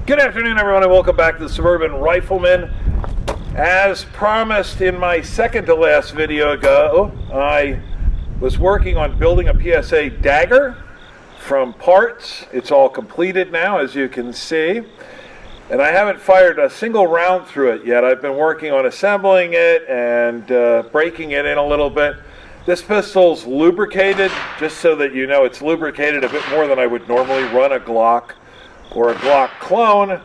Good afternoon, everyone, and welcome back to the Suburban Rifleman. As promised in my second to last video ago, I was working on building a PSA Dagger from parts. It's all completed now, as you can see, and I haven't fired a single round through it yet. I've been working on assembling it and breaking it in a little bit. This pistol's lubricated, just so that you know, it's lubricated a bit more than I would normally run a Glock or a Glock clone,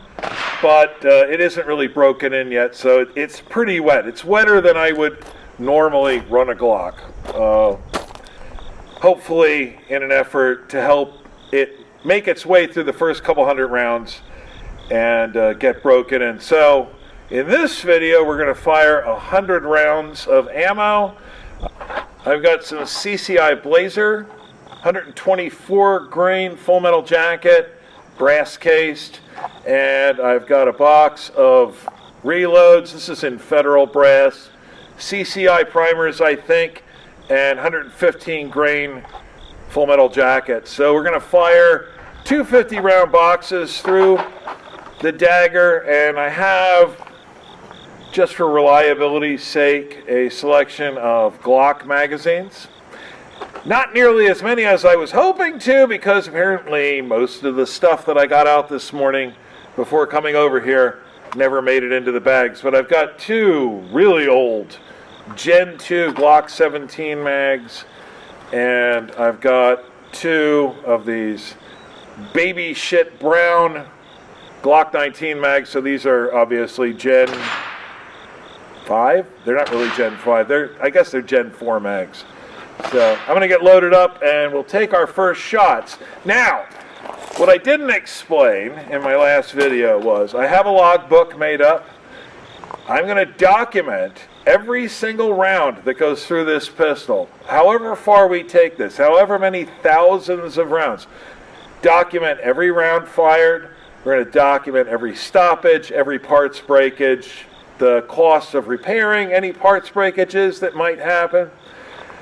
but it isn't really broken in yet, so it's pretty wet. It's wetter than I would normally run a Glock. Hopefully in an effort to help it make its way through the first couple hundred rounds and get broken in. So in this video we're going to fire 100 rounds of ammo. I've got some CCI Blazer, 124 grain full metal jacket, brass cased, and I've got a box of reloads. This is in federal brass, CCI primers, I think, and 115 grain full metal jacket. So we're going to fire 250 round boxes through the Dagger, and I have, just for reliability's sake, a selection of Glock magazines. Not nearly as many as I was hoping to, because apparently most of the stuff that I got out this morning before coming over here never made it into the bags. But I've got two really old Gen 2 Glock 17 mags, and I've got two of these baby shit brown Glock 19 mags. So these are obviously Gen 5. They're not really Gen 5. I guess they're Gen 4 mags. So I'm going to get loaded up and we'll take our first shots. Now, what I didn't explain in my last video was I have a logbook made up. I'm going to document every single round that goes through this pistol. However far we take this, however many thousands of rounds. Document every round fired. We're going to document every stoppage, every parts breakage, the cost of repairing any parts breakages that might happen.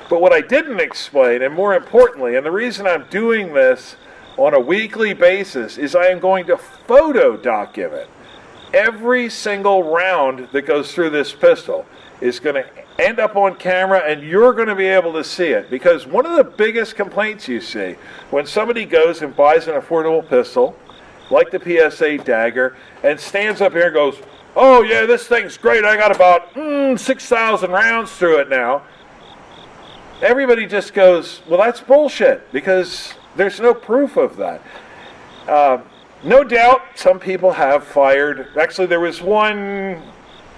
But what I didn't explain, and more importantly, and the reason I'm doing this on a weekly basis, is I am going to photo document every single round that goes through this pistol. Is going to end up on camera, and you're going to be able to see it. Because one of the biggest complaints you see when somebody goes and buys an affordable pistol, like the PSA Dagger, and stands up here and goes, "Oh yeah, this thing's great, I got about 6,000 rounds through it now." Everybody just goes, well, that's bullshit, because there's no proof of that. No doubt some people have fired. Actually, there was one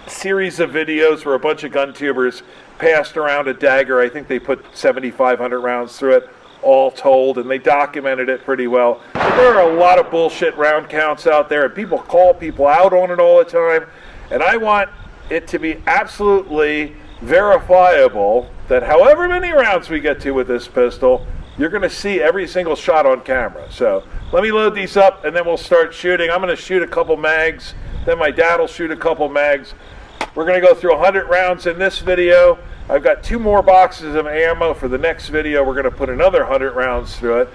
series of videos where a bunch of gun tubers passed around a Dagger. I think they put 7,500 rounds through it, all told, and they documented it pretty well. But there are a lot of bullshit round counts out there, and people call people out on it all the time, and I want it to be absolutely verifiable that however many rounds we get to with this pistol, you're going to see every single shot on camera. So let me load these up and then we'll start shooting. I'm going to shoot a couple mags, then my dad will shoot a couple mags. We're going to go through 100 rounds in this video. I've got 2 more boxes of ammo for the next video. We're going to put another 100 rounds through it.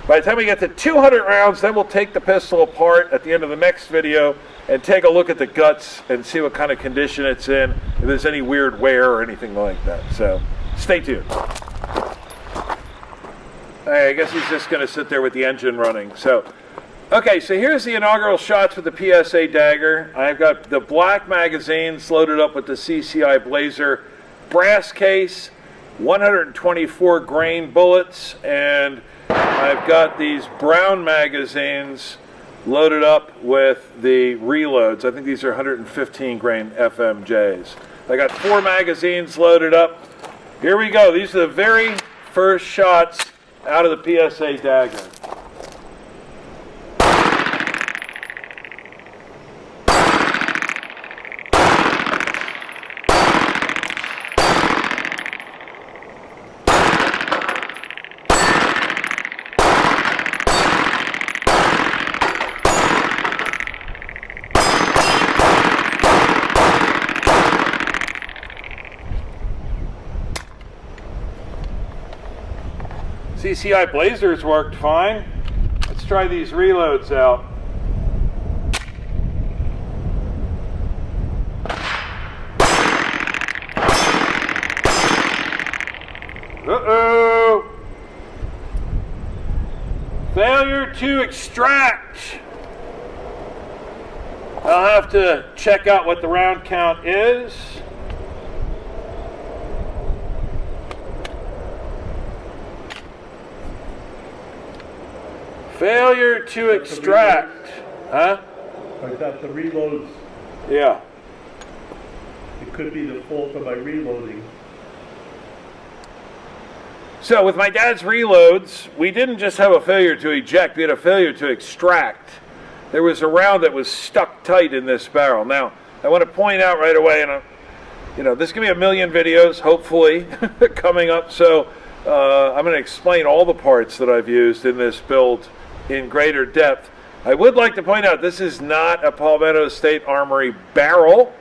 By the time we get to 200 rounds, then we'll take the pistol apart at the end of the next video and take a look at the guts and see what kind of condition it's in, if there's any weird wear or anything like that. So stay tuned. I guess he's just going to sit there with the engine running. Okay, so here's the inaugural shots with the PSA Dagger. I've got the black magazines loaded up with the CCI Blazer brass case, 124 grain bullets, and I've got these brown magazines loaded up with the reloads. I think these are 115 grain FMJs. I got 4 magazines loaded up. Here we go. These are the very first shots out of the PSA Dagger. CCI Blazers worked fine. Let's try these reloads out. Uh-oh! Failure to extract. I'll have to check out what the round count is. Failure to extract. Huh? I got the reloads. Yeah. It could be the fault of my reloading. So with my dad's reloads, we didn't just have a failure to eject, we had a failure to extract. There was a round that was stuck tight in this barrel. Now, I want to point out right away, and this can be a million videos, hopefully, coming up, so I'm going to explain all the parts that I've used in this build in greater depth. I would like to point out this is not a Palmetto State Armory barrel.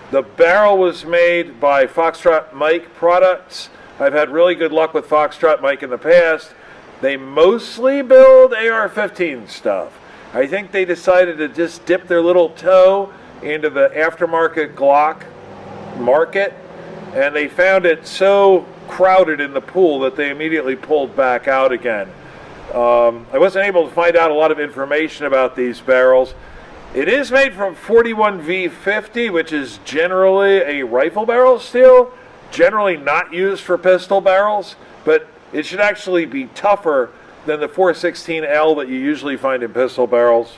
The barrel was made by Foxtrot Mike Products. I've had really good luck with Foxtrot Mike in the past. They mostly build AR-15 stuff. I think they decided to just dip their little toe into the aftermarket Glock market, and they found it so crowded in the pool that they immediately pulled back out again. I wasn't able to find out a lot of information about these barrels. It is made from 41V50, which is generally a rifle barrel steel, generally not used for pistol barrels, but it should actually be tougher than the 416L that you usually find in pistol barrels.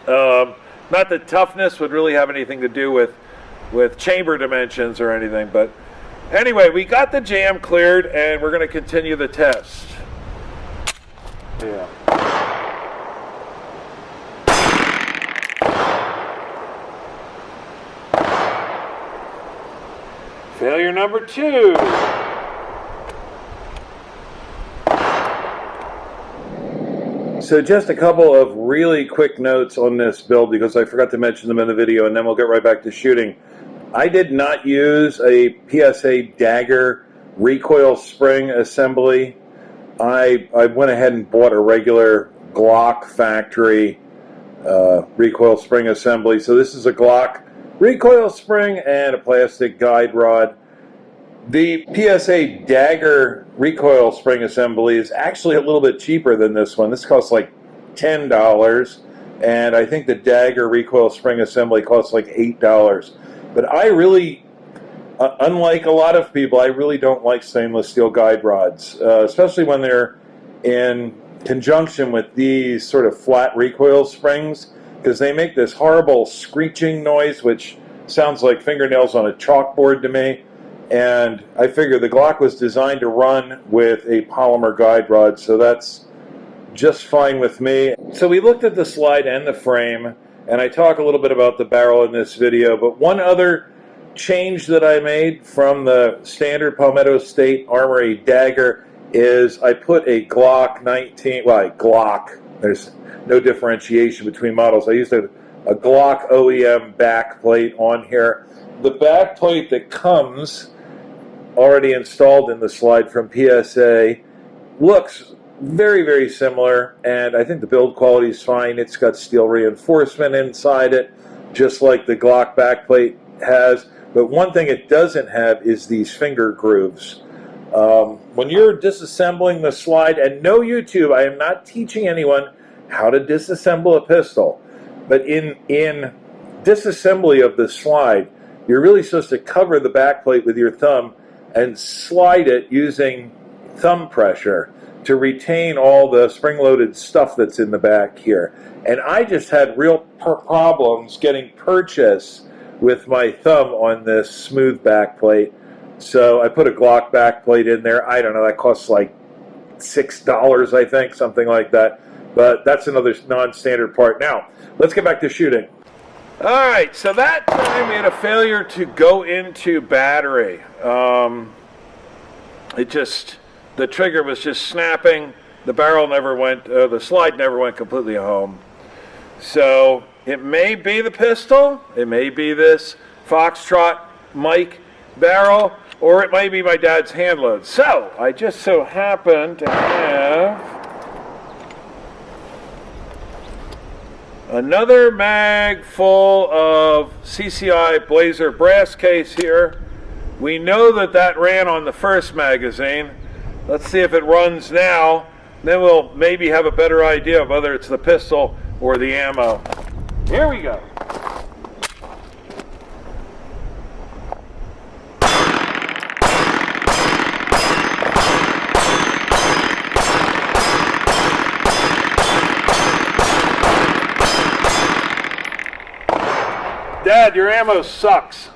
Not that toughness would really have anything to do with chamber dimensions or anything, but anyway, we got the jam cleared and we're going to continue the test. Yeah. Failure number 2. So just a couple of really quick notes on this build because I forgot to mention them in the video, and then we'll get right back to shooting. I did not use a PSA Dagger recoil spring assembly. I went ahead and bought a regular Glock factory recoil spring assembly. So this is a Glock recoil spring and a plastic guide rod. The PSA Dagger recoil spring assembly is actually a little bit cheaper than this one. This costs like $10, and I think the Dagger recoil spring assembly costs like $8. But I really, unlike a lot of people, I really don't like stainless steel guide rods, especially when they're in conjunction with these sort of flat recoil springs, because they make this horrible screeching noise, which sounds like fingernails on a chalkboard to me. And I figure the Glock was designed to run with a polymer guide rod, so that's just fine with me. So we looked at the slide and the frame, and I talk a little bit about the barrel in this video, but one other change that I made from the standard Palmetto State Armory Dagger is I put a Glock 19, well, Glock, there's no differentiation between models. I used a Glock OEM backplate on here. The backplate that comes already installed in the slide from PSA looks very, very similar, and I think the build quality is fine. It's got steel reinforcement inside it, just like the Glock backplate has. But one thing it doesn't have is these finger grooves. When you're disassembling the slide, and no YouTube, I am not teaching anyone how to disassemble a pistol, but in disassembly of the slide, you're really supposed to cover the backplate with your thumb and slide it using thumb pressure to retain all the spring-loaded stuff that's in the back here. And I just had real problems getting purchase with my thumb on this smooth backplate. So I put a Glock backplate in there. I don't know, that costs like $6, I think, something like that. But that's another non-standard part. Now, let's get back to shooting. All right, so that time we had a failure to go into battery. The trigger was just snapping. The barrel never went, the slide never went completely home. So it may be the pistol, it may be this Foxtrot Mike barrel, or it might be my dad's hand load. So I just so happen to have another mag full of CCI Blazer brass case here. We know that that ran on the first magazine. Let's see if it runs now. Then we'll maybe have a better idea of whether it's the pistol or the ammo. Here we go. Dad, your ammo sucks.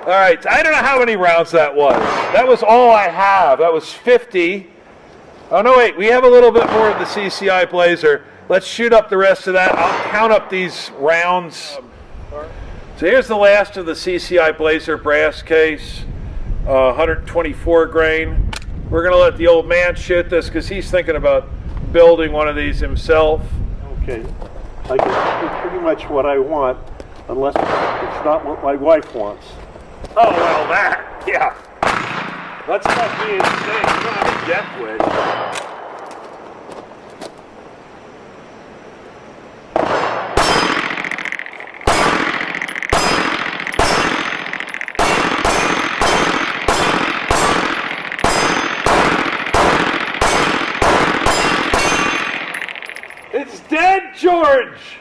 All right, I don't know how many rounds that was. That was all I have. That was 50. Oh, no, wait, we have a little bit more of the CCI Blazer. Let's shoot up the rest of that. I'll count up these rounds. So here's the last of the CCI Blazer brass case, 124 grain. We're going to let the old man shoot this because he's thinking about building one of these himself. Okay, I can do pretty much what I want, unless it's not what my wife wants. Oh, well, that, yeah. Let's not be insane. You don't have a death wish. It's dead, George!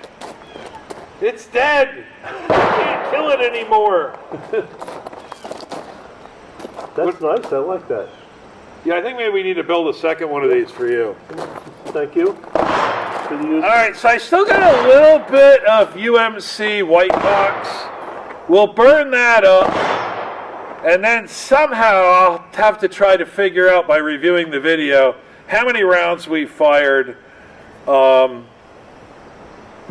It's dead! You can't kill it anymore! That's nice, I like that. Yeah, I think maybe we need to build a second one of these for you. Thank you. Alright, so I still got a little bit of UMC white box. We'll burn that up, and then somehow I'll have to try to figure out by reviewing the video how many rounds we fired,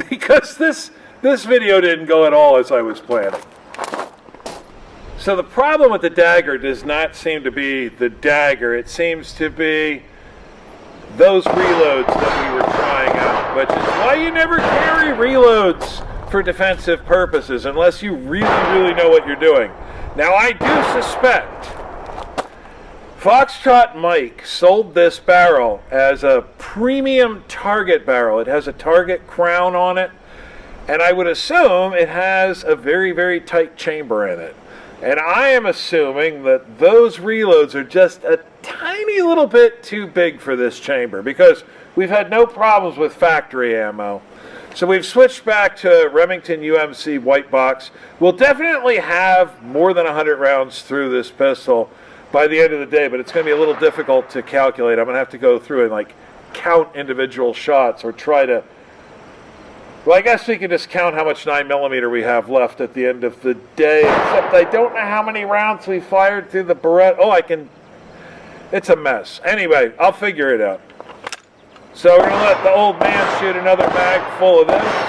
because this video didn't go at all as I was planning. So the problem with the Dagger does not seem to be the Dagger. It seems to be those reloads that we were trying out, which is why you never carry reloads for defensive purposes unless you really, really know what you're doing. Now, I do suspect Foxtrot Mike sold this barrel as a premium target barrel. It has a target crown on it, and I would assume it has a very, very tight chamber in it. And I am assuming that those reloads are just a tiny little bit too big for this chamber, because we've had no problems with factory ammo. So we've switched back to Remington UMC white box. We'll definitely have more than 100 rounds through this pistol by the end of the day, but it's going to be a little difficult to calculate. I'm going to have to go through and like count individual shots, or try to... Well, I guess we can just count how much 9mm we have left at the end of the day, except I don't know how many rounds we fired through the Beretta. Oh, I can... It's a mess. Anyway, I'll figure it out. So we're going to let the old man shoot another mag full of this.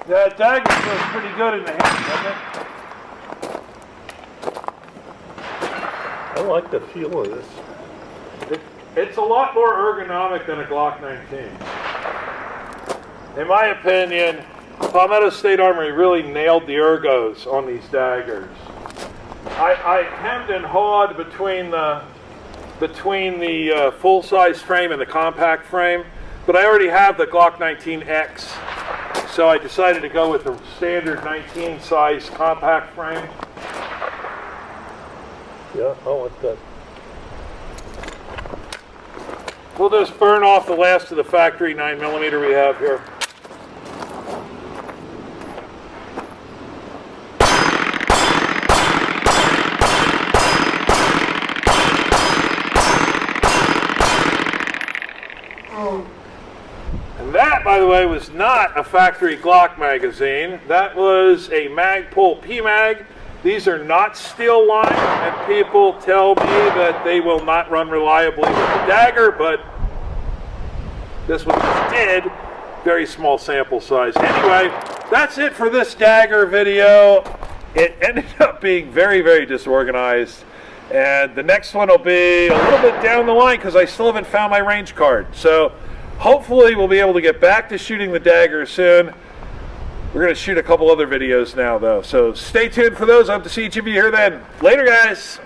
That dagger feels pretty good in the hand, doesn't it? I like the feel of this. It's a lot more ergonomic than a Glock 19. In my opinion, Palmetto State Armory really nailed the ergos on these daggers. I hemmed and hawed between the full-size frame and the compact frame, but I already have the Glock 19X. So I decided to go with the standard 19 size compact frame. Yeah, I like that. We'll just burn off the last of the factory 9mm we have here. That, by the way, was not a factory Glock magazine. That was a Magpul PMag These are not steel lined, and people tell me that they will not run reliably with the Dagger, but this one just did. Very small sample size. Anyway, that's it for this Dagger video. It ended up being very, very disorganized. And the next one will be a little bit down the line because I still haven't found my range card. So hopefully we'll be able to get back to shooting the Dagger soon. We're going to shoot a couple other videos now, though. So stay tuned for those. I hope to see each of you here then. Later, guys.